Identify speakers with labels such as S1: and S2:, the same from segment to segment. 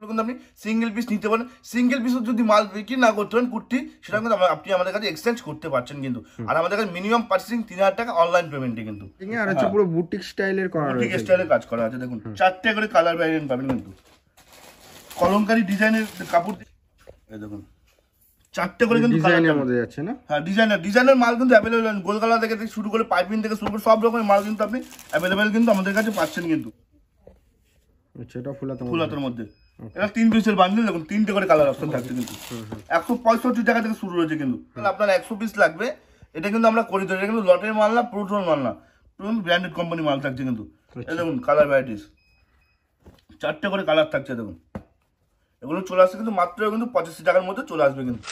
S1: কিন্তু আপনি single piece নিতে পারেন। সিঙ্গেল পিসও যদি মাল বিক্রি না করতে পারেন কুর্তি, সেটা কিন্তু আপনি আমাদের কাছে এক্সচেঞ্জ করতে পারছেন কিন্তু। আর আমাদের কাছে মিনিমাম পার্চেসিং 3000 টাকা অনলাইন পেমেন্টে কিন্তু।
S2: আর হচ্ছে পুরো বুটিক স্টাইলের করা রয়েছে,
S1: বুটিক স্টাইলের কাজ করা আছে। দেখুন 4টে করে কালার ভ্যারিয়েন্ট পাবেন কিন্তু, কলমকারী ডিজাইনের কাপড়। এই দেখুন 4টে করে কিন্তু
S2: ডিজাইনের মধ্যে যাচ্ছে না?
S1: হ্যাঁ, ডিজাইনের মাল কিন্তু অ্যাভেলেবল। গোলগালা থেকে শুরু করে পাইপিং থেকে শুরু করে সব রকমের মাল কিন্তু আপনি অ্যাভেলেবেল কিন্তু আমাদের কাছে পাচ্ছেন কিন্তু।
S2: আচ্ছা, এটা
S1: ফুলাতের মধ্যে এটা 3 পিসের বান্ডিল। দেখুন 3টে করে কালার অপশন থাকছে কিন্তু। 165 টাকা থেকে শুরু হয়েছে কিন্তু। আপনার 100 পিস লাগবে, এটা কিন্তু আমরা করে দিই। এটা কিন্তু লটের মাল না, পুরোটোর মাল না, পুরো ব্র্যান্ডেড কোম্পানি মাল থাকছে কিন্তু। এই দেখুন কালার ভ্যারাইটিস 4টে করে কালার থাকছে। দেখুন এগুলো চলে আসছে কিন্তু মাত্র কিন্তু 85 টাকার মধ্যে চলে আসবে কিন্তু।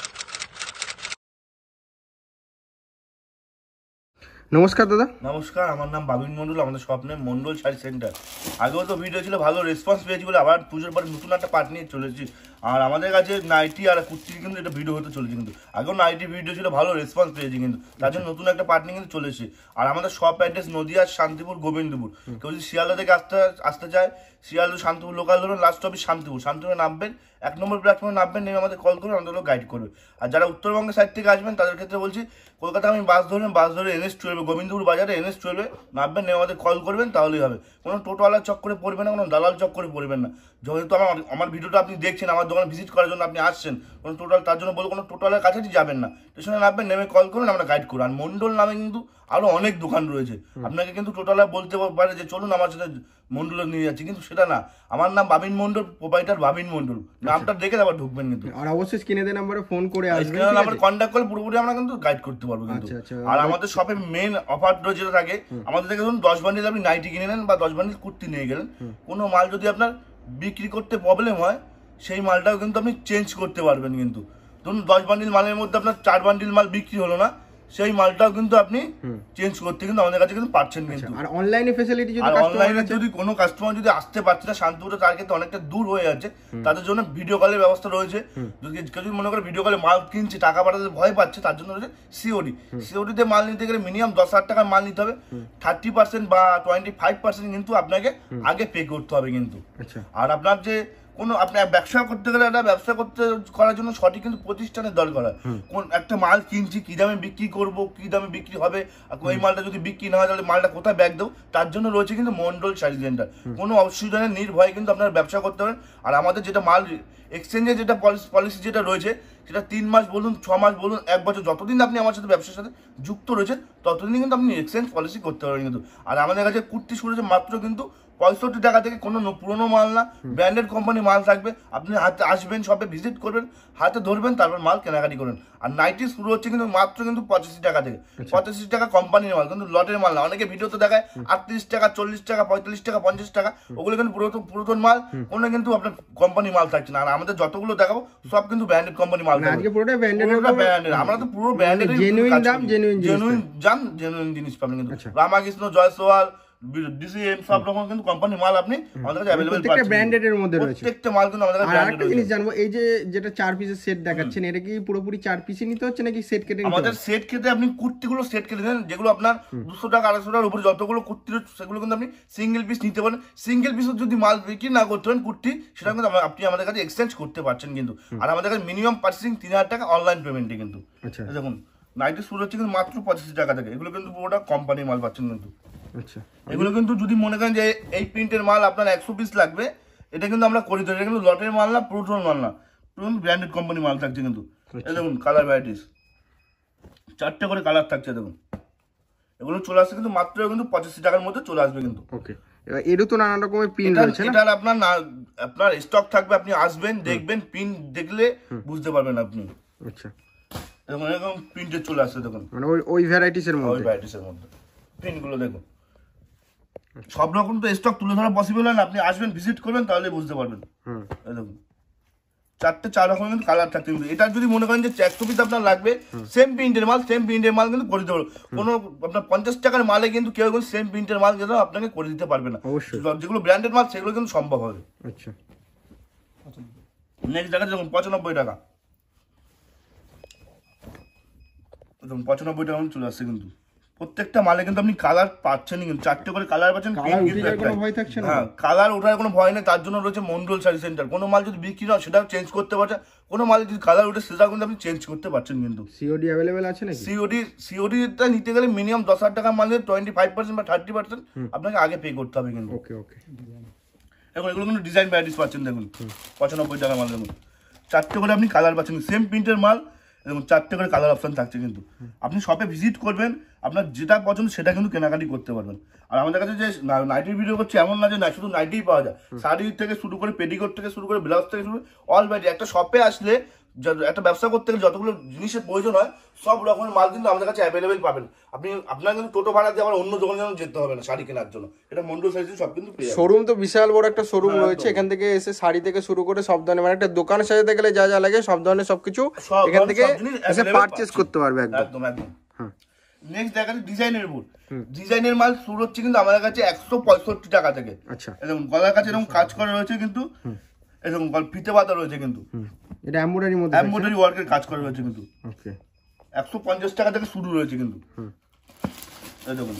S2: নমস্কার দাদা।
S1: নমস্কার, আমার নাম বাবিন মন্ডল, আমাদের স্বপ্নে মন্ডল শাড়ি সেন্টার। আগেও তো ভিডিও ছিল, ভালো রেসপন্স পেয়েছি বলে আবার পুজোর পরে নতুন একটা পার্ট নিয়ে চলেছি। আর আমাদের কাছে নাইটি আর কুর্তির কিন্তু এটা ভিডিও হতে চলেছে কিন্তু। আগেও নাইটি ভিডিও ছিল, ভালো রেসপন্স পেয়েছি কিন্তু, তার জন্য নতুন একটা পার্ট নিয়ে কিন্তু চলেছে। আর আমাদের শপ অ্যাড্রেস নদিয়া, শান্তিপুর, গোবিন্দপুর। কেউ যদি শিয়ালদা থেকে আসতে চায়, শিয়ালদা শান্তিপুর লোকাল ধরুন, লাস্ট অফিস শান্তিপুরে নামবেন, 1 নম্বর প্ল্যাটফর্মে নামবেন, নেমে আমাদের কল করুন, আমাদের গাইড করবে। আর যারা উত্তরবঙ্গের সাইড থেকে আসবেন তাদের ক্ষেত্রে বলছি, কলকাতা আমি বাস ধরে NS-12 গোবিন্দপুর বাজারে NS-12 নামবেন, নেমে আমাদের কল করবেন, তাহলেই হবে। কোনো টোটোওয়ালার চক্করে পড়বেন না, কোনো দালাল চক্করে পড়বেন না। যেহেতু আমার ভিডিওটা আপনি দেখছেন, আমার দোকানে ভিজিট করার জন্য আপনি আসছেন, কোনো টোটাল তার জন্য বলবো কোনো টোটালের কাছেই যাবেন না। স্টেশনে নামবেন, নেমে কল করুন, আমরা গাইড করুন। আর মন্ডল নামে কিন্তু আরো অনেক দোকান রয়েছে। আপনাকে কিন্তু টোটালার বলতে পারে যে চলুন আমার সাথে মন্ডলে নিয়ে যাচ্ছি, কিন্তু সেটা না। আমার নাম বাবিন মন্ডল, প্রোপাইটার বাবিন মন্ডল, নামটা দেখে আবার ঢুকবেন কিন্তু।
S2: আর অবশ্যই স্ক্রিনে দেওয়া নাম্বারে ফোন করে আসবেন,
S1: স্ক্রিনে নাম্বারে কন্ট্যাক্ট করে পুরোপুরি আমরা কিন্তু গাইড করতে পারবো কিন্তু। আর আমাদের শপে মেন অফার যেটা থাকে, আমাদের থেকে ধরুন 10 বান্ডিল আপনি নাইটি কিনে নেন বা 10 বান্ডিল কুর্তি নিয়ে গেলেন, কোনো মাল যদি আপনার বিক্রি করতে প্রবলেম হয়, সেই মালটাও কিন্তু আপনি চেঞ্জ করতে পারবেন কিন্তু। ধরুন 10 বান্ডিল মালের মধ্যে আপনার 4 বান্ডিল মাল বিক্রি হলো না, সেই মালটাও কিন্তু আপনি চেঞ্জ করতে কিন্তু আমাদের কাছে কিন্তু পাচ্ছেন কিন্তু।
S2: আর অনলাইনে ফ্যাসিলিটি
S1: যদি কোনো কাস্টমার যদি আসতে পারছে না, শান্তিপুরে তার ক্ষেত্রে অনেকটা দূর হয়ে যাচ্ছে, তাদের জন্য ভিডিও কলের ব্যবস্থা রয়েছে। যদি কেউ যদি মনে করে ভিডিও কলে মাল কিনছে, টাকা পাঠাতে ভয় পাচ্ছে, তার জন্য রয়েছে সিওডিতে মাল নিতে গেলে মিনিমাম 10,000 টাকার মাল নিতে হবে। 30% বা 25% কিন্তু আপনাকে আগে পে করতে হবে কিন্তু। আর আপনার যে কোনো আপনি ব্যবসা করতে গেলে, একটা ব্যবসা করার জন্য সঠিক কিন্তু প্রতিষ্ঠানের দরকার হয়। কোন একটা মাল কিনছি, কি দামে বিক্রি করব, কি দামে বিক্রি হবে, আর ওই মালটা যদি বিক্রি না হয় তাহলে মালটা কোথায় ব্যাগ দেবো, তার জন্য রয়েছে কিন্তু মন্ডল শাড়ি সেন্টার। কোনো অসুবিধা নেই, নির্ভয়ে কিন্তু আপনারা ব্যবসা করতে পারেন। আর আমাদের যেটা মাল এক্সচেঞ্জের যেটা পলিসি যেটা রয়েছে, সেটা 3 মাস বলুন, 6 মাস বলুন, 1 বছর, যতদিন আপনি আমার সাথে ব্যবসার সাথে যুক্ত রয়েছেন ততদিন কিন্তু আপনি এক্সচেঞ্জ পলিসি করতে পারবেন কিন্তু। আর আমাদের কাছে কুর্তি শুরু হয়েছে মাত্র কিন্তু 65 টাকা থেকে। কোনো পুরোনো মাল না, ব্র্যান্ডেড কোম্পানি মাল থাকবে। আপনি হাতে আসবেন, শপে ভিজিট করবেন, হাতে ধরবেন, তারপর মাল কেনাকাটি করবেন। আর নাইটি শুরু হচ্ছে কিন্তু মাত্র কিন্তু 85 টাকা থেকে। 85 টাকা কোম্পানির মাল, কিন্তু লটের মাল না। অনেকে ভিডিওতে দেখায় 38 টাকা, 40 টাকা, 45 টাকা, 50 টাকা, ওগুলো কিন্তু পুরাতন মাল, কোনো কিন্তু আপনার কোম্পানি মাল থাকছে না। আর আমাদের যতগুলো দেখাবো সব কিন্তু ব্র্যান্ডেড কোম্পানি মাল থাকবে। আমরা তো পুরো ব্র্যান্ডেড, জেনুইন জিনিস পাবেন কিন্তু। রামাকৃষ্ণ, জয়সওয়াল, ডিসিএম সব রকম কিন্তু কোম্পানি মাল আপনি আমাদের কাছে अवेलेबल পাচ্ছেন।
S2: প্রত্যেকটা ব্র্যান্ডের মধ্যে রয়েছে,
S1: প্রত্যেকটা মাল কিন্তু আমাদের কাছে ব্র্যান্ডেড রয়েছে।
S2: আরেকটা জিনিস জানবো, এই যে যেটা 4 পিসের সেট দেখাচ্ছেন, এটা কি পুরোপুরি 4 পিসই নিতে হচ্ছে নাকি সেট কেটে নিতে হবে?
S1: আমাদের সেট কেটে আপনি কুর্তিগুলো সেট কেটে দেন, যেগুলো আপনার 200 টাকা 250 টাকার উপরে যতগুলো কুর্তি সেগুলো কিন্তু আপনি সিঙ্গেল পিস নিতে পারেন। সিঙ্গেল পিসও যদি মাল বিক্রি না করতে পারেন কুর্তি, সেটা কিন্তু আপনি আমাদের কাছে এক্সচেঞ্জ করতে পারছেন কিন্তু। আর আমাদের কাছে মিনিমাম পার্চেসিং 3000 টাকা অনলাইন পেমেন্টে কিন্তু।
S2: আচ্ছা,
S1: দেখুন নাইটি শুরু হচ্ছে কিন্তু মাত্র 85 টাকা থেকে। এগুলো কিন্তু পুরোটা কোম্পানি মাল পাচ্ছেন কিন্তু।
S2: আচ্ছা,
S1: এগুলো কিন্তু যদি মনে করেন যে এই প্রিন্টের মাল আপনার 100 পিস লাগবে, এটা কিন্তু আমরা করে দিই। এটা কিন্তু লটের মাল না, পুরোটোর মাল না, পুরো ব্র্যান্ডেড কোম্পানি মাল থাকছে কিন্তু। এই দেখুন কালার ভ্যারাইটিস 4টে করে কালার থাকছে। দেখুন এগুলো চলে আসছে কিন্তু মাত্র কিন্তু 85 টাকার মধ্যে চলে আসবে কিন্তু।
S2: ওকে, এরও তো নানা রকমের পিন রয়েছে না?
S1: এটার আপনার স্টক থাকবে, আপনি আসবেন, দেখবেন, পিন দেখলে বুঝতে পারবেন আপনি।
S2: আচ্ছা,
S1: দেখুন এরকম প্রিন্টে চলে আসছে। দেখুন
S2: মানে ওই ভ্যারাইটিসের
S1: মধ্যে প্রিন্টগুলো দেখুন। সব রকম তো স্টক তুলে ধরা পসিবল হয় না, আপনি আসবেন, ভিজিট করবেন, তাহলে বুঝতে পারবেন। দেখুন 4 রকম কিন্তু কালার থাকছে কিন্তু। এটা যদি মনে করেন যে 100 পিস আপনার লাগবে, সেম প্রিন্টের মাল কিন্তু করে দিতে পারবো। কোনো আপনার 50 টাকার মালে কিন্তু কেউ কিন্তু সেম প্রিন্টের মাল যেটা আপনাকে করে দিতে পারবে না।
S2: অবশ্যই
S1: যেগুলো ব্র্যান্ডেড মাল সেগুলো কিন্তু সম্ভব হবে।
S2: আচ্ছা,
S1: নেক্সট দেখা দেখুন 95 টাকা। দেখুন 95 টাকা চলে আসছে কিন্তু। প্রত্যেকটা মালে কিন্তু আপনি কালার পাচ্ছেন, কিন্তু 4টে করে কালার পাচ্ছেন।
S2: কালার উঠে যাওয়ার কোনো ভয় থাকছে না?
S1: হ্যাঁ, কালার ওঠার কোনো ভয় নেই। তার জন্য রয়েছে মন্ডল শাড়ি সেন্টার। কোনো মাল যদি বিক্রি হয় সেটাও চেঞ্জ করতে পারছেন, কোনো মাল যদি কালার উঠে সেটাও কিন্তু আপনি চেঞ্জ করতে পারছেন। কিন্তু
S2: সিওডি অ্যাভেলেবেল আছে নাকি?
S1: সিওডিটা নিতে গেলে মিনিমাম 10,000 টাকা মালে 25% বা 30% আপনাকে আগে পে করতে হবে কিন্তু।
S2: ওকে ওকে।
S1: এখন এগুলো কিন্তু ডিজাইন ভ্যারাইটিস পাচ্ছেন। দেখুন 95 টাকা মাল, দেখুন 4টে করে আপনি কালার পাচ্ছেন, সেম প্রিন্টের মাল এবং 4টে করে কালার অপশন থাকছে। কিন্তু আপনি শপে ভিজিট করবেন, আপনার যেটা পছন্দ সেটা কিন্তু কেনাকাটি করতে পারবেন। আর আমাদের কাছে যে নাইটির ভিডিও করছে এমন না যে না শুধু নাইটিই পাওয়া যায়, শাড়ি থেকে শুরু করে পেটিকোট থেকে শুরু করে ব্লাউজ থেকে শুরু অল ভ্যারাইটি। একটা শপে আসলে একটা ব্যবসা করতে গেলে যতগুলো জিনিসের প্রয়োজন হয় সব রকমের মাল কিন্তু আমাদের কাছে অ্যাভেলেবেল পাবেন। আপনার কিন্তু টোটো ভাড়া দিয়ে আবার অন্য দোকানে যেতে হবে না শাড়ি কেনার জন্য। এটা মন্ডল শাড়ি সব কিন্তু
S2: শোরুম তো বিশাল বড় একটা শোরুম রয়েছে। এখান থেকে এসে শাড়ি থেকে শুরু করে সব ধরনের, মানে একটা দোকান সাজাতে গেলে যা যা লাগে সব ধরনের সবকিছু এখান থেকে এসে পারচেজ করতে পারবে।
S1: একদম একদম। নেক্সট দেখা যাচ্ছে ডিজাইনের বুট। ডিজাইনের মাল শুরু হচ্ছে কিন্তু আমাদের কাছে 165 টাকা থেকে।
S2: আচ্ছা,
S1: এরকম গলার কাছে এরকম কাজ করা রয়েছে, কিন্তু এরকম ফিতে পাতা রয়েছে, কিন্তু
S2: এটা এমব্রয়ডারির মধ্যে
S1: এমব্রয়ডারি ওয়ার্কের কাজ করা রয়েছে। কিন্তু
S2: ওকে
S1: 150 টাকা থেকে শুরু রয়েছে। কিন্তু এই দেখুন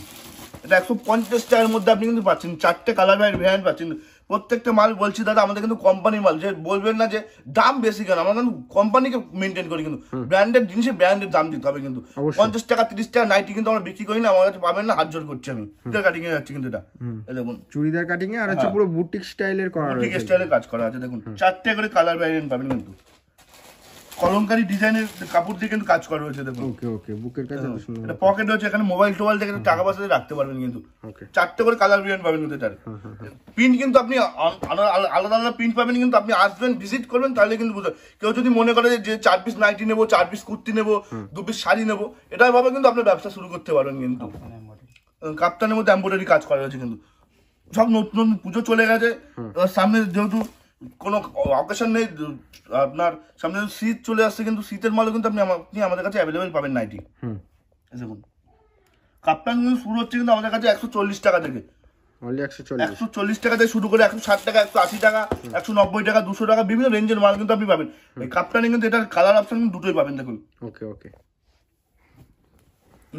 S1: এটা 150 টাকার মধ্যে আপনি কিন্তু পাচ্ছেন। 4টে কালার ভ্যারিয়েন্ট পাচ্ছেন। প্রত্যেকটা মাল বলছি দাদা আমাদের কিন্তু কোম্পানির মাল, যে বলবেন না যে দাম বেশি কেন, আমরা কিন্তু কোম্পানিকে মেনটেন করি। কিন্তু ব্র্যান্ডেড জিনিসে ব্র্যান্ডের দাম দিতে হবে। কিন্তু 50 টাকা 30 টাকা নাইটি কিন্তু আমরা বিক্রি করি না, আমার কাছে পাবেন না, হাত জোর করছি আমি। চুড়িদার কাটিং এ যাচ্ছে কিন্তু এটা দেখুন,
S2: চুড়িদার কাটিং এ আর হচ্ছে পুরো বুটিক স্টাইলের করা রয়েছে,
S1: বুটিক স্টাইলের কাজ করা আছে। দেখুন 4টে করে কালার ভ্যারিয়েন্ট পাবেন। কিন্তু কলমকারী ডিজাইনের কাপড় দিয়ে কিন্তু কাজ করা রয়েছে। দেখুন
S2: ওকে ওকে, বুকের কাছে সুন্দর।
S1: এটা পকেট রয়েছে, এখানে মোবাইল টোবাইল থেকে টাকা পয়সা রাখতে পারবেন। কিন্তু
S2: ওকে
S1: 4টে করে কালার ভ্যারিয়েন্ট পাবেন। কিন্তু এটার প্রিন্ট কিন্তু আপনি আলাদা আলাদা প্রিন্ট পাবেন। কিন্তু আপনি আসবেন ভিজিট করবেন তাহলে কিন্তু বুঝবেন। কেউ যদি মনে করে যে 4 পিস নাইটি নেবো, 4 পিস কুর্তি নেবো, 2 পিস শাড়ি নেবো, এটাই ভাবে কিন্তু আপনার ব্যবসা শুরু করতে পারবেন। কিন্তু কাপ্তানের মধ্যে এমব্রয়ডারি কাজ করা রয়েছে। কিন্তু সব নতুন নতুন পুজো চলে গেছে, সামনে যেহেতু কোনো অকেশন নেই, আপনার সামনে শীত চলে আসছে, কিন্তু শীতের মালও কিন্তু আপনি আমাদের কাছে অ্যাভেলেবেল পাবেন নাইটি। দেখুন কাপ্তান কিন্তু শুরু হচ্ছে কিন্তু আমাদের কাছে 140 টাকা থেকে। 140 টাকা থেকে শুরু করে 160 টাকা, 180 টাকা, 190 টাকা, 200 টাকা, বিভিন্ন রেঞ্জের মাল কিন্তু আপনি পাবেন। এই কাপ্তানে কিন্তু এটার কালার অপশন কিন্তু দুটোই পাবেন। দেখুন
S2: ওকে ওকে।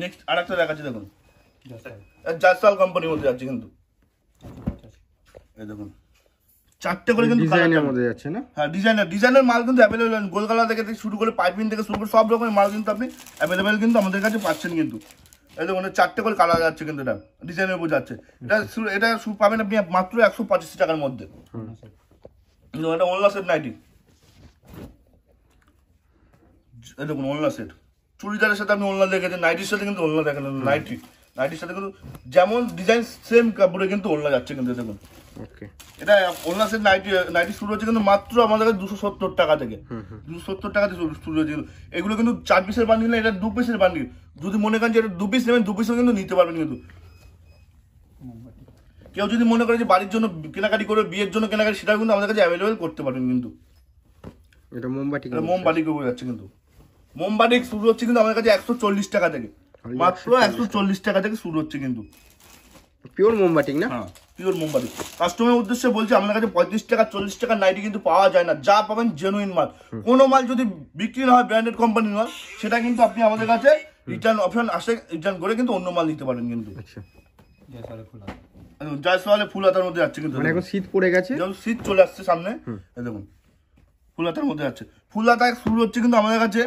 S1: নেক্সট আরেকটা দেখাচ্ছি। দেখুন জাসওয়াল কোম্পানির মধ্যে যাচ্ছে। কিন্তু এই দেখুন 4টে করে কিন্তু
S2: ডিজাইনের মধ্যে যাচ্ছে না?
S1: হ্যাঁ, ডিজাইনের মাল কিন্তু অ্যাভেলেবেল। গোলগালা থেকে শুরু করে পাইপিং থেকে শুরু করে সব রকমের মাল কিন্তু আপনি অ্যাভেলেবেল কিন্তু আমাদের কাছে পাচ্ছেন। কিন্তু এই দেখুন 4টে করে কালার যাচ্ছে। কিন্তু এটা ডিজাইনের উপর যাচ্ছে। এটা পাবেন আপনি মাত্র 185 টাকার মধ্যে। এটা ওনলা সেট নাইটি। এই দেখুন ওনলা সেট, চুড়িদারের সাথে আপনি ওনলা দেখেছেন, নাইটির সাথে কিন্তু ওনলা দেখেন। নাইটির সাথে কিন্তু যেমন ডিজাইন সেম কাপড়ে কিন্তু ওনলা যাচ্ছে। কিন্তু দেখুন
S2: ওকে,
S1: এটা ওনলা সেট নাইটি শুরু হচ্ছে কিন্তু মাত্র আমাদের কাছে 270 টাকা থেকে। 270 টাকা থেকে শুরু হচ্ছে। এগুলো কিন্তু 4 পিসের বান্ডিল না, এটা 2 পিসের বান্ডিল। যদি মনে করেন যে এটা 2 পিস নেবেন, 2 পিসও কিন্তু নিতে পারবেন। কিন্তু কেউ যদি মনে করে যে বাড়ির জন্য কেনাকাটি করে, বিয়ের জন্য কেনাকাটি, সেটাও কিন্তু আমাদের কাছে অ্যাভেলেবেল করতে পারবেন। কিন্তু
S2: এটা
S1: মোমবাটিক উপরে যাচ্ছে। কিন্তু মোমবাটিক শুরু হচ্ছে কিন্তু আমাদের কাছে 140 টাকা থেকে, মাত্র 140 টাকা থেকে শুরু হচ্ছে। কিন্তু
S2: পিওর মোমবাটিক না?
S1: হ্যাঁ পিওর মোমবাটিক। কাস্টমারের উদ্দেশ্যে বলছি, আমাদের কাছে 35 টাকা 40 টাকা নাইটি কিন্তু পাওয়া যায় না। যা পাবেন জেনুইন মাল। কোনো মাল যদি বিক্রি না হয় ব্র্যান্ডেড কোম্পানির মাল, সেটা কিন্তু আপনি আমাদের কাছে রিটার্ন অপশন আসে, রিটার্ন করে কিন্তু অন্য মাল নিতে পারেন। কিন্তু
S2: আচ্ছা,
S1: জয়সওয়ালে ফুল হাতার মধ্যে যাচ্ছে। কিন্তু
S2: এখন শীত পড়ে গেছে,
S1: যখন শীত চলে আসছে সামনে, দেখুন ফুল হাতার মধ্যে যাচ্ছে। ফুল হাতা শুরু হচ্ছে কিন্তু আমাদের কাছে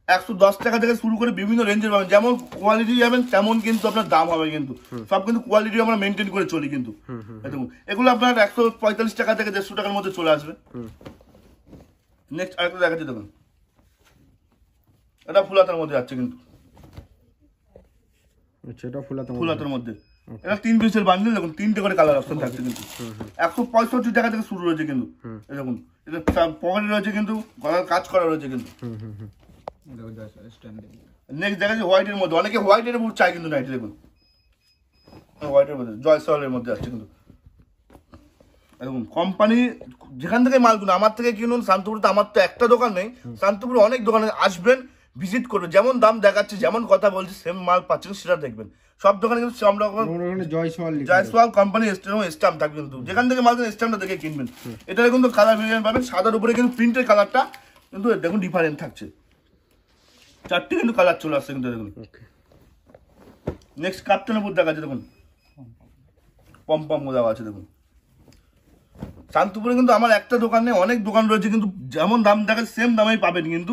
S1: 110 টাকা থেকে শুরু করে বিভিন্ন রেঞ্জের পাবেন। যেমন কোয়ালিটি যাবেন তেমন কিন্তু আপনার দাম হবে। কিন্তু সব কিন্তু কোয়ালিটি আমরা মেনটেন করে চলি। কিন্তু দেখুন এগুলো আপনার 145 টাকা থেকে 150 টাকার মধ্যে চলে আসবে। নেক্সট আরেকটা দেখাচ্ছি। দেখুন এটা ফুল হাতার মধ্যে যাচ্ছে। কিন্তু
S2: এটা ফুল হাতার মধ্যে
S1: এটা 3 পিসের বান্ডিল। দেখুন 3টে করে কালার অপশন থাকছে। কিন্তু 165 টাকা থেকে শুরু রয়েছে। কিন্তু দেখুন এটা পকেটে রয়েছে, কিন্তু গলার কাজ করা রয়েছে। কিন্তু নেক্সট দেখাচ্ছি হোয়াইটের মধ্যে। অনেকে হোয়াইটের বুট চাই কিন্তু নাইটি। দেখুন হোয়াইটের মধ্যে জয়সওয়ালের মধ্যে আসছে। কিন্তু দেখুন কোম্পানি যেখান থেকে মাল কিনুন, আমার থেকে কিনুন। শান্তিপুরে তো আমার তো একটা দোকান নেই, শান্তিপুরে অনেক দোকানে আসবেন, ভিজিট করবেন। যেমন দাম দেখাচ্ছে, যেমন কথা বলছি, সেম মাল পাচ্ছেন সেটা দেখবেন। সব দোকানে কিন্তু সব রকম জয়সওয়াল কোম্পানি স্ট্যাম্প থাকবে। কিন্তু যেখান থেকে মাল স্ট্যাম্পটা দেখে কিনবেন। এটাতে কিন্তু কালার ভেরিয়েন্ট পাবেন। সাদার উপরে কিন্তু প্রিন্টের কালারটা কিন্তু দেখুন ডিফারেন্ট থাকছে। 4টে কিন্তু কালার চলে আসছে। কিন্তু দেখুন নেক্সট কাপ্তানের উপর দেখা আছে দেখুন, পম পম দেওয়া আছে দেখুন। শান্তিপুরে কিন্তু আমার একটা দোকান নেই, অনেক দোকান রয়েছে, কিন্তু যেমন দাম দেখায় সেম দামেই পাবেন। কিন্তু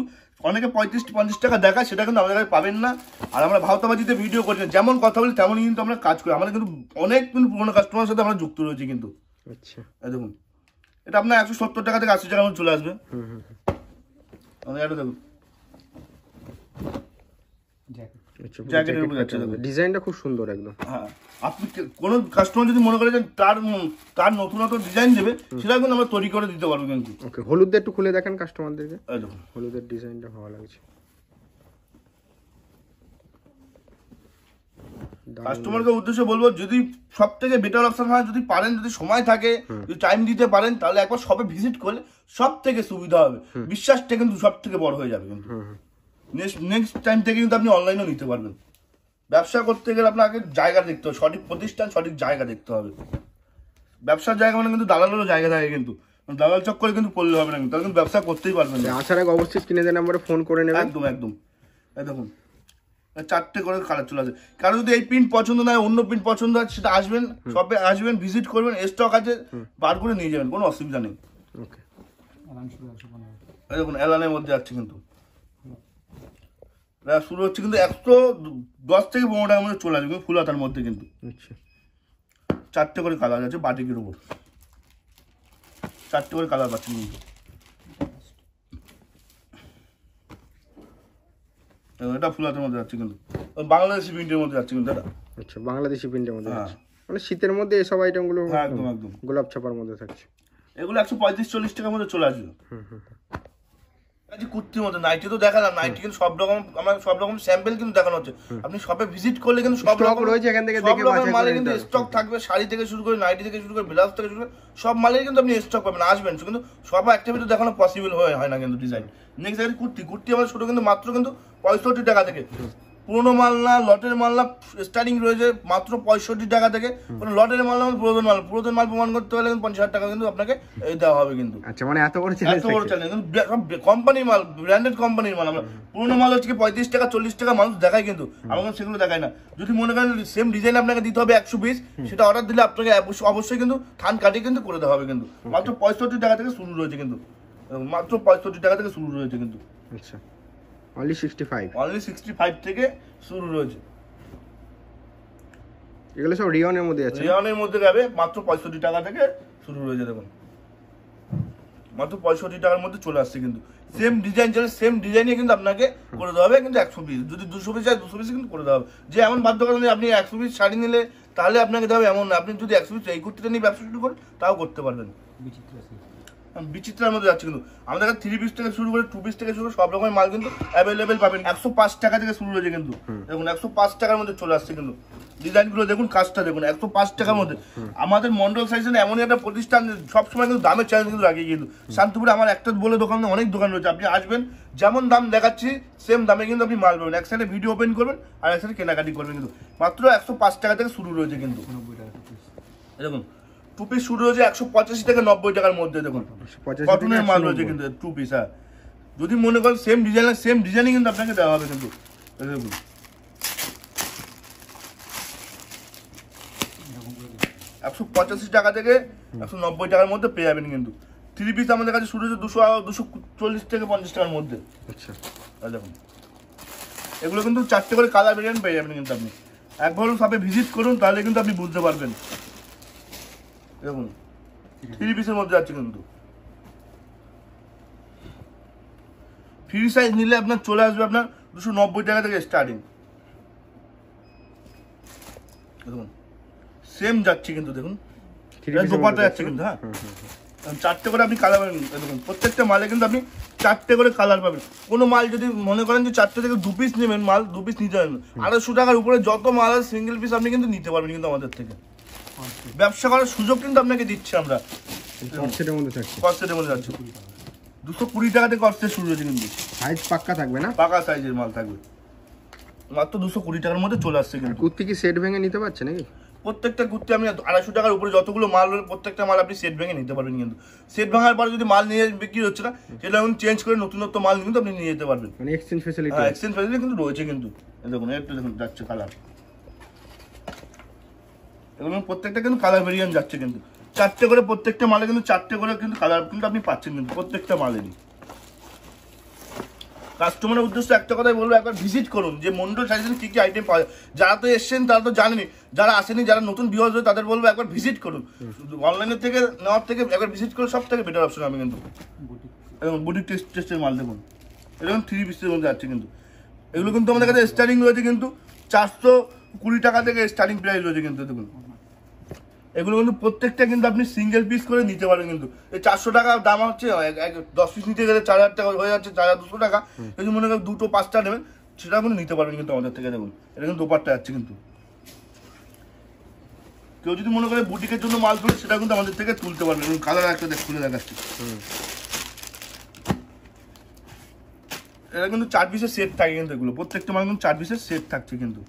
S1: অনেকে 35-50 টাকা দেখায়, সেটা কিন্তু আমাদের কাছে পাবেন না। আর আমরা ভাওতাবাজিতে ভিডিও করি না, যেমন কথা বলি তেমনই কিন্তু আমরা কাজ করি। আমাদের কিন্তু অনেক কিন্তু পুরোনো কাস্টমারের সাথে আমরা যুক্ত রয়েছি কিন্তু।
S2: আচ্ছা,
S1: এই দেখুন, এটা আপনার 170 টাকা থেকে 80 টাকার মধ্যে চলে আসবে। এটা দেখুন, জ্যাকেটের উপর যাচ্ছে দেখুন,
S2: ডিজাইনটা খুব সুন্দর একদম।
S1: হ্যাঁ, আপনি কোনো কাস্টমার যদি মনে করে যে তার নতুনত্ব ডিজাইন দেবে, সেটা কিন্তু আমরা তৈরি করে দিতে পারবো কিন্তু।
S2: ওকে, হলুদটা একটু খুলে দেখেন কাস্টমারদেরকে।
S1: এই দেখুন,
S2: হলুদের ডিজাইনটা ভালো লাগছে।
S1: কাস্টমারকে উদ্দেশ্যে বলবো, যদি সব থেকে বেটার অপশন হয়, যদি পারেন, যদি সময় থাকে, যদি টাইম দিতে পারেন, তাহলে একবার শপে ভিজিট করলে সব থেকে সুবিধা হবে। বিশ্বাসটা কিন্তু সব থেকে বড় হয়ে যাবে কিন্তু। নেক্সট টাইম থেকে কিন্তু আপনি অনলাইনেও নিতে পারবেন। ব্যবসা করতে গেলে আপনাকে জায়গা দেখতে হবে, সঠিক প্রতিষ্ঠান, সঠিক জায়গা দেখতে হবে। ব্যবসার জায়গা মানে কিন্তু দালালেরও জায়গা থাকে কিন্তু, দালাল চক্করে কিন্তু পড়লে হবে না, তাহলে কিন্তু ব্যবসা করতেই পারবেন না।
S2: আসার আগে অবশ্যই স্ক্রিনে দেওয়া নাম্বারে ফোন করে নেবেন।
S1: একদম একদম। এই দেখুন, 4টে করে কালার চলে আসে। কারো যদি এই প্রিন্ট পছন্দ নয়, অন্য প্রিন্ট পছন্দ হয়, সেটা আসবেন, শপে আসবেন, ভিজিট করবেন, স্টক আছে, বার করে নিয়ে যাবেন, কোনো অসুবিধা নেই।
S2: ওকে,
S1: এই দেখুন, এলানের মধ্যে যাচ্ছে কিন্তু, শুরু হচ্ছে কিন্তু 110 থেকে 15 টাকার মধ্যে চলে আসবে ফুল হাতার মধ্যে কিন্তু।
S2: আচ্ছা,
S1: 4টে করে কালার আছে বাটিকের উপর, 4টে করে কালার পাচ্ছেন কিন্তু। এটা ফুল হাতের মধ্যে যাচ্ছে কিন্তু, বাংলাদেশি প্রিন্টের মধ্যে যাচ্ছে কিন্তু এটা।
S2: আচ্ছা, বাংলাদেশি প্রিন্টের মধ্যে আছে, মানে শীতের মধ্যে এসব আইটেমগুলো
S1: একদম একদম
S2: গোলাপ ছাপার মধ্যে থাকছে।
S1: এগুলো 135-40 টাকার মধ্যে চলে আসবে। কুর্তির মধ্যে নাইটি তো দেখালাম, নাইটি কিন্তু সব রকম, আমার সব রকম স্যাম্পল কিন্তু দেখানো হচ্ছে। আপনি শপে ভিজিট করলে কিন্তু সব রকম
S2: রয়েছে, এখান থেকে দেখে বাছাই
S1: মালে
S2: করে
S1: কিন্তু
S2: নিতে
S1: স্টক থাকবে। শাড়ি থেকে শুরু করে, নাইটি থেকে শুরু করে, ব্লাউজ থেকে শুরু করে সব মালের কিন্তু আপনি স্টক পাবেন। আসবেন, কিন্তু সব একটা ভিডিও দেখানো পসিবল হয় না কিন্তু ডিজাইন। নেক্সট দেখেন কুর্তি আমাদের শুরু কিন্তু মাত্র কিন্তু 65 টাকা থেকে। পুরোনো মাল না, লটের মাল না, স্টার্টিং রয়েছে মাত্র 65 টাকা থেকে। কোনো লটের মাল না, পুরাতন মাল প্রমাণ করতে হলে 50 টাকা কিন্তু আপনাকে দেওয়া হবে কিন্তু।
S2: আচ্ছা, মানে এত বড় চ্যালেঞ্জ,
S1: এত বড় চ্যালেঞ্জ কিন্তু কোম্পানির মাল, ব্র্যান্ডেড কোম্পানির মাল। আমরা পুরোনো মাল হচ্ছে 35 টাকা 40 টাকা মানুষ দেখায়, কিন্তু আমাকে সেগুলো দেখায় না। যদি মনে করেন সেম ডিজাইন আপনাকে দিতে হবে 120, সেটা অর্ডার দিলে আপনাকে অবশ্যই কিন্তু থান কাটিয়ে কিন্তু করে দেওয়া হবে কিন্তু। মাত্র 65 টাকা থেকে শুরু রয়েছে কিন্তু, মাত্র 65 টাকা থেকে শুরু রয়েছে কিন্তু।
S2: আচ্ছা, অনলি
S1: 65 থেকে শুরু রয়েছে।
S2: এগুলো সব রিয়নের মধ্যে আছে,
S1: রিয়নের মধ্যে যাবে, মাত্র 65 টাকা থেকে শুরু রয়েছে দেখুন, মাত্র 65 টাকার মধ্যে চলে আসছে কিন্তু। সেম ডিজাইন চলে, সেম ডিজাইনে কিন্তু আপনাকে করে দেওয়া হবে কিন্তু 100 পিস। যদি 200 পিস চাই 200 পিস কিন্তু করে দেওয়া হবে। যে এমন বাধ্য করেন আপনি 100 পিস শাড়ি নিলে তাহলে আপনাকে দেওয়া হবে এমন না। আপনি যদি 100 পিস এই কুর্তিটা নিয়ে ব্যবসা শুরু করেন, তাও করতে পারবেন। বিচিত্রার মধ্যে যাচ্ছে কিন্তু আমাদের কাছে 3 পিস থেকে শুরু করে 2 পিস থেকে শুরু করে সব রকমের মাল কিন্তু অ্যাভেলেবেল পাবেন। 105 টাকা থেকে শুরু হয়েছে কিন্তু, দেখুন 105 টাকার মধ্যে চলে আসছে কিন্তু। ডিজাইনগুলো দেখুন, কাজটা দেখুন, 105 টাকার মধ্যে। আমাদের মন্ডল সাইজের এমনই একটা প্রতিষ্ঠান, সবসময় কিন্তু দামের চ্যালেঞ্জ কিন্তু রাখি কিন্তু। শান্তিপুরে আমার একটা বলে দোকান, অনেক দোকান রয়েছে। আপনি আসবেন, যেমন দাম দেখাচ্ছি সেম দামে কিন্তু আপনি মাল পাবেন। এক সাইডে ভিডিও ওপেন করবেন আর এক সাইডে কেনাকাটি করবেন কিন্তু। মাত্র 105 টাকা থেকে শুরু রয়েছে কিন্তু। দেখুন 2 পিস শুরু হয়েছে 185 থেকে 90 টাকার মধ্যে। দেখুন কটনের মাল রয়েছে কিন্তু 2 পিস। হ্যাঁ, যদি মনে করেন সেম ডিজাইনই কিন্তু আপনাকে দেওয়া হবে কিন্তু। দেখুন 185 টাকা থেকে 190 টাকার মধ্যে পেয়ে যাবেন কিন্তু। 3 পিস আমাদের কাছে শুরু হয়েছে 240 থেকে 50 টাকার মধ্যে।
S2: আচ্ছা,
S1: দেখুন এগুলো কিন্তু 4টে করে কালার ভেরিয়েন্ট পেয়ে যাবেন কিন্তু। আপনি একবার সবে ভিজিট করুন, তাহলে কিন্তু আপনি বুঝতে পারবেন। দেখুন 3 পিসের মধ্যে যাচ্ছে কিন্তু। ফ্রি সাইজ নিলে আপনার চলে আসবে আপনার 290 টাকা থেকে স্টার্টিং। দেখুন সেম যাচ্ছে কিন্তু, দেখুন দোপাটা যাচ্ছে কিন্তু। হ্যাঁ, 4টে করে আপনি কালার পাবেন। দেখুন প্রত্যেকটা মালে কিন্তু আপনি 4টে করে কালার পাবেন। কোনো মাল যদি মনে করেন যে 4টে থেকে 2 পিস নেবেন, মাল 2 পিস নিতে পারবেন। 250 টাকার উপরে যত মাল আছে সিঙ্গেল পিস আপনি কিন্তু নিতে পারবেন কিন্তু আমাদের থেকে। ব্যবসা করার সুযোগ কিন্তু আপনাকে দিচ্ছি আমরা।
S2: কস্টের মধ্যে থাকছে,
S1: কস্টের মধ্যে যাচ্ছে 220 টাকা থেকে কস্টে শুরু হয়েছে কিন্তু।
S2: সাইজ পাক্কা থাকবে না,
S1: পাকা সাইজের মাল থাকবে। মাত্র 220 টাকার মধ্যে চলে আসছে কিন্তু।
S2: কুর্তি কি সেট ভেঙে নিতে পারছে নাকি?
S1: প্রত্যেকটা কুর্তি আপনি 250 টাকার উপরে যতগুলো মাল রয়েছে প্রত্যেকটা মাল আপনি সেট ভেঙে নিতে পারবেন কিন্তু। সেট ভাঙার পরে যদি মাল নিয়ে বিক্রি হচ্ছে না, সেটা এখন চেঞ্জ করে নতুনত্ব মাল কিন্তু আপনি নিয়ে যেতে পারবেন।
S2: মানে এক্সচেঞ্জ ফ্যাসিলিটি,
S1: এক্সচেঞ্জ ফ্যাসিলিটি কিন্তু রয়েছে কিন্তু। দেখুন একটু দেখুন যাচ্ছে কালার, এগুলো প্রত্যেকটা কিন্তু কালার ভেরিয়েন্ট যাচ্ছে কিন্তু, 4টে করে প্রত্যেকটা মালে কিন্তু 4টে করে কিন্তু কালার কিন্তু আপনি পাচ্ছেন কিন্তু প্রত্যেকটা মালেরই। কাস্টমারের উদ্দেশ্যে একটা কথাই বলবো, একবার ভিজিট করুন যে মন্ডল শাড়িতে কি কি আইটেম পাওয়া যায়। যারা তো এসছেন তারা তো জানেনি, যারা আসেনি, যারা নতুন ভিউয়ার্স হয় তাদের বলবো একবার ভিজিট করুন। অনলাইনের থেকে নেওয়ার থেকে একবার ভিজিট করুন, সব থেকে বেটার অপশন আমি কিন্তু। এবং বুটিক টেস্টের মাল দেখুন, এরকম 3 পিসের মধ্যে আছে কিন্তু। এগুলো কিন্তু আমাদের কাছে স্টার্টিং রয়েছে কিন্তু 420 টাকা থেকে স্টার্টিং প্রাইস রয়েছে কিন্তু। দেখুন এগুলো কিন্তু প্রত্যেকটা কিন্তু আপনি সিঙ্গেল পিস করে নিতে পারেন কিন্তু। এই 400 টাকা দাম হচ্ছে, 10 পিস নিতে গেলে 4000 টাকা হয়ে যাচ্ছে, 4200 টাকা। যদি মনে করেন 2টো 5টা নেবেন সেটা কিন্তু নিতে পারবেন কিন্তু আমাদের থেকে। দেখুন এটা কিন্তু দোপাট্টা যাচ্ছে কিন্তু। কেউ যদি মনে করে বুটিকের জন্য মাল তুলে সেটা কিন্তু আমাদের থেকে তুলতে পারবেন। কালার একটা খুলে দেখাচ্ছি, এটা কিন্তু 4 পিসের সেট থাকে কিন্তু। এগুলো প্রত্যেকটা মাল কিন্তু 4 পিসের সেট থাকছে কিন্তু।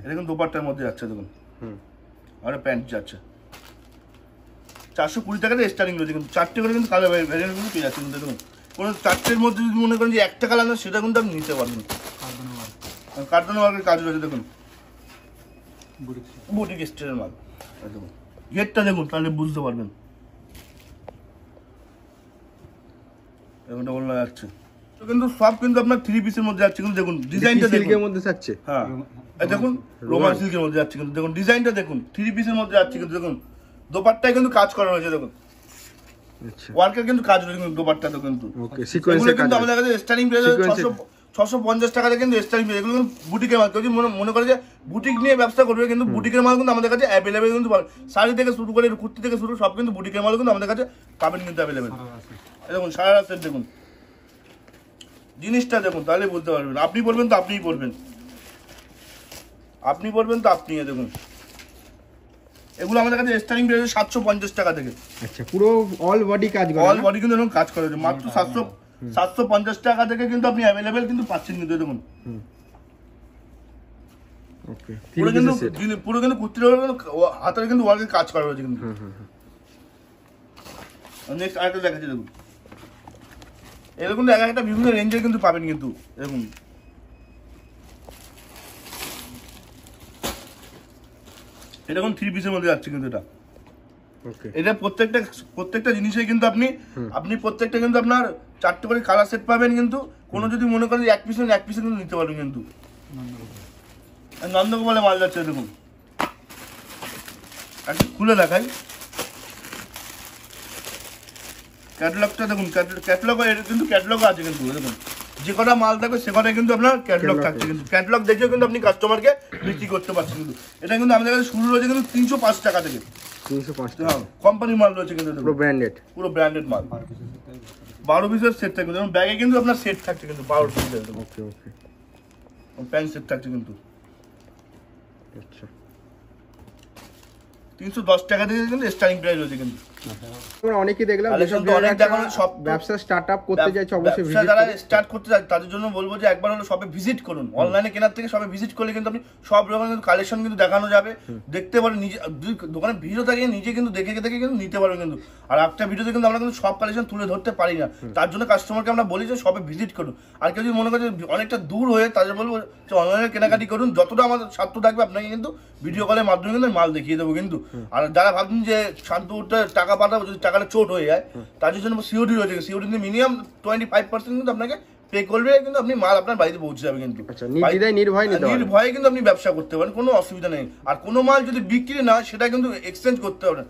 S1: এটা কিন্তু দোপাট্টার মধ্যে যাচ্ছে দেখুন, আর প্যান্ট যাচ্ছে 420 টাকাতে স্টার্টিং রয়েছে কিন্তু। 4টে করে কিন্তু কালার ভ্যারিয়েন্ট কিন্তু পেয়ে যাচ্ছে কিন্তু। দেখুন কোনো 4টের মধ্যে যদি মনে করেন যে একটা কালার না, সেটা কিন্তু আপনি নিতে পারবেন। কার্টন ওয়ার্কের কাজ রয়েছে দেখুন, বুটিক স্টাইলের মাল। দেখুন গেটটা দেখুন, তাহলে বুঝতে পারবেন। এরকমটা বলা যাচ্ছে কিন্তু সব কিন্তু আপনার 3 পিসের মধ্যে যাচ্ছে কিন্তু। দেখুন ডিজাইনটা
S2: সিল্কের মধ্যে থাকছে,
S1: হ্যাঁ দেখুন রোমান সিল্কের মধ্যে যাচ্ছে কিন্তু। দেখুন ডিজাইনটা দেখুন, 3 পিসের মধ্যে যাচ্ছে কিন্তু। দেখুন দোপাট্টায় কিন্তু কাজ করা হয়েছে, দেখুন ওয়ার্কের কিন্তু কাজ রয়েছে কিন্তু দোপাট্টাতে কিন্তু। এগুলো কিন্তু আমাদের কাছে স্টার্টিং প্রাইস 650 টাকা থেকে কিন্তু স্টার্টিং প্রাইস। এগুলো কিন্তু বুটিকের মাল। কেউ যদি মনে করে যে বুটিক নিয়ে ব্যবসা করবে, কিন্তু বুটিকের মাল কিন্তু আমাদের কাছে অ্যাভেলেবেল কিন্তু পাবেন। শাড়ি থেকে শুরু করে কুর্তি থেকে শুরু সব কিন্তু বুটিকের মাল কিন্তু আমাদের কাছে পাবেন কিন্তু অ্যাভেলেবেল। দেখুন সারা সেট দেখুন, জিনিসটা দেখুন, তাহলে বলতে পারবেন। আপনি বলবেন তো আপনিই পড়বেন, আপনি পড়বেন তো আপনি। দেখুন এগুলো আমাদের কাছে স্টার্টিং প্রাইস 750 টাকা থেকে।
S2: আচ্ছা পুরো অল বডি কাজ করা,
S1: অল বডি কিন্তু এরকম কাজ করা হয়েছে মাত্র 750 টাকা থেকে কিন্তু আপনি অ্যাভেলেবেল কিন্তু পাচ্ছেন কিন্তু। দেখুন
S2: ওকে
S1: পুরো কিন্তু কুর্তির হাতের কিন্তু ওয়ার্কের কাজ করা হয়েছে কিন্তু। নেক্সট আরেকটা দেখাচ্ছি দেখুন, এরকম একটা বিভিন্ন রেঞ্জের কিন্তু পাবেন কিন্তু। এরকম এরকম 3 পিসের মধ্যে যাচ্ছে কিন্তু। এটা প্রত্যেকটা জিনিসই কিন্তু আপনি প্রত্যেকটা কিন্তু আপনার 4টে করে কালার সেট পাবেন কিন্তু। কোনো যদি মনে করেন এক পিস কিন্তু নিতে পারবেন কিন্তু। নন্দগোপালে মাল যাচ্ছে দেখুন, একটা খুলে দেখাই ক্যাটালগটা দেখুন। ক্যাটালগ কিন্তু ক্যাটালগ আছে কিন্তু। দেখুন যে কটা মাল থাকবে সে কটাই কিন্তু আপনার ক্যাটালগ থাকছে কিন্তু। ক্যাটালগ দেখেও কিন্তু আপনি কাস্টমারকে বিক্রি করতে পারছেন কিন্তু। এটা কিন্তু আমাদের কাছে শুরু রয়েছে কিন্তু 305 টাকা থেকে।
S2: 305 টাকা
S1: কোম্পানির মাল রয়েছে কিন্তু, পুরো ব্র্যান্ডেড মাল। 12 পিসের সেট থাকবে, যেমন ব্যাগে কিন্তু আপনার সেট থাকছে কিন্তু 12 পিসের।
S2: ওকে ওকে
S1: প্যান্ট সেট থাকছে কিন্তু।
S2: আচ্ছা
S1: 310 টাকা থেকে কিন্তু স্টার্টিং প্রাইস রয়েছে কিন্তু।
S2: আমরা অনেকেই দেখলাম সব ব্যবসা স্টার্টআপ করতে চাইছে, অবশ্যই ভিজিট
S1: যারা স্টার্ট করতে চায় তাদের জন্য বলবো যে একবার হলো শপে ভিজিট করুন। অনলাইনে কেনার থেকে শপে ভিজিট করলে কিন্তু আপনি সব রকম কালেকশন কিন্তু দেখানো যাবে, দেখতে পারেন। নিজে দোকানে ভিডিও থাকে নিজে কিন্তু দেখে কিন্তু নিতে পারবেন কিন্তু। আর একটা ভিডিওতে কিন্তু আমরা কিন্তু সব কালেকশন তুলে ধরতে পারি না, তার জন্য কাস্টমারকে আমরা বলি যে শপে ভিজিট করুন। আর কেউ যদি মনে করে অনেকটা দূর হয়ে, তাদের বলবো যে অনলাইনে কেনাকাটি করুন। যতটা আমাদের সাধ্য থাকবে আপনাকে কিন্তু ভিডিও কলের মাধ্যমে কিন্তু মাল দেখিয়ে দেবো কিন্তু। আর যারা ভাবছেন যে শান্তিপুরটা টাকা পাঠাবো, যদি টাকাটা চোট হয়ে যায় তার জন্য সিওডি রয়েছে। সিওডি কিন্তু মিনিমাম 25% কিন্তু আপনাকে পে করবে কিন্তু আপনি মাল আপনার বাড়িতে পৌঁছে যাবে কিন্তু। নির্ভয়ে কিন্তু আপনি ব্যবসা করতে পারেন, কোনো অসুবিধা নেই। আর কোনো মাল যদি বিক্রি না সেটা কিন্তু এক্সচেঞ্জ করতে পারেন।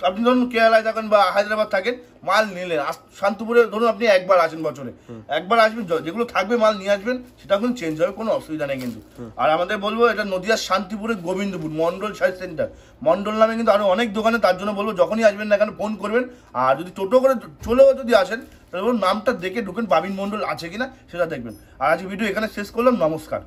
S1: আপনি ধরুন কেরালায় থাকেন বা হায়দ্রাবাদ থাকেন, মাল নিলেন শান্তিপুরে, ধরুন আপনি একবার আসেন বছরে, একবার আসবেন, যেগুলো থাকবে মাল নিয়ে আসবেন, সেটা কিন্তু চেঞ্জ হবে, কোনো অসুবিধা নেই কিন্তু। আর আমাদের বলবো এটা নদিয়ার শান্তিপুরের গোবিন্দপুর মন্ডল শাড়ি সেন্টার, মন্ডল নামে কিন্তু আরো অনেক দোকানে। তার জন্য বলবো যখনই আসবেন না কেন ফোন করবেন। আর যদি টোটো করে চলেও যদি আসেন তাহলে নামটা দেখে ঢুকেন, বাবিন মন্ডল আছে কিনা সেটা দেখবেন। আর আজকে ভিডিও এখানে শেষ করলাম, নমস্কার।